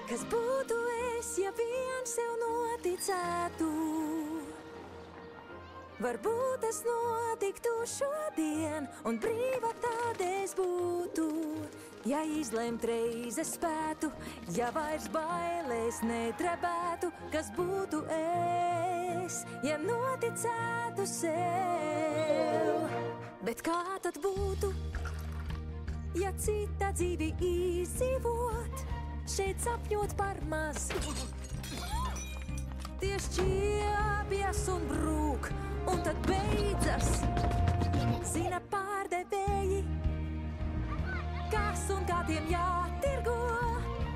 Kas būtu es, ja vien sev noticētu? Varbūt es notiktu šodien, un brīva tad es būtu. Ja izlemt reize spētu, ja vairs bailēs netrebētu, kas būtu es, ja noticētu sev. Bet kā tad būtu, ja cita dzīvi izdzīvot, šeit sapņot par maz? Tie šķiepjas un brūk, un tad beidzas. Zina pārdevēji, kas un kā tiem jātirgo,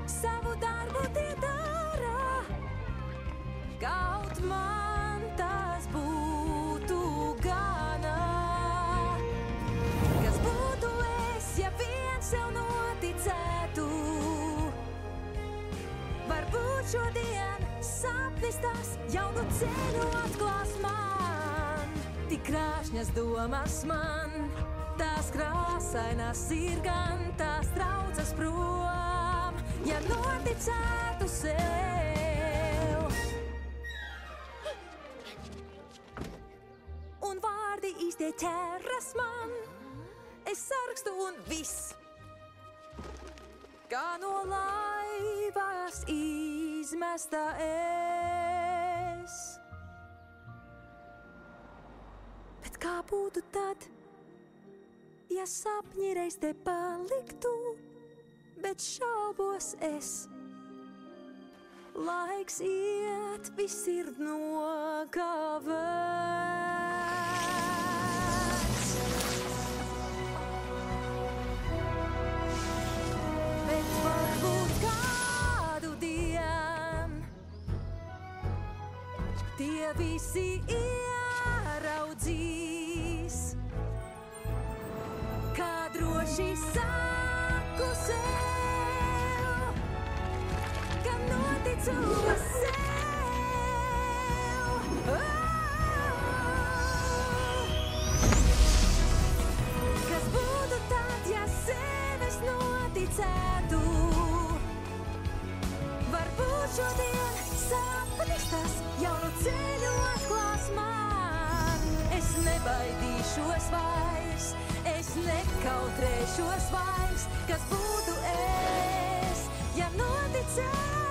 savu darbu tie dara. Kaut man tas būtu gana. Kas būtu es, ja vien sev noticētu? Varbūt šodien sapnis tas jaunu ceļu atklās man. Tik krāšņas domas man, tās krāsainas ir gan, tās traucas prom, ja noticētu sev. Un vārdi īstie ķeras man, es sarakstu un viss. Kā no laivas izmesta es. Bet kā būtu tad, ja sapņi reiz te paliktu, bet šaubos es? Laiks iet, viss ir nokavēts. Bet varbūt kādu dienu tie visi ieraudzīs, kā droši saku sev, ka noticu sev. Kas būtu tad, ja sev es noticētu? Varbūt šodien sapnis tas jaunu ceļu atklās man. Es nebaidīšos vairs, es nekautrēšos vairs. Kas būtu es, ja noticētu?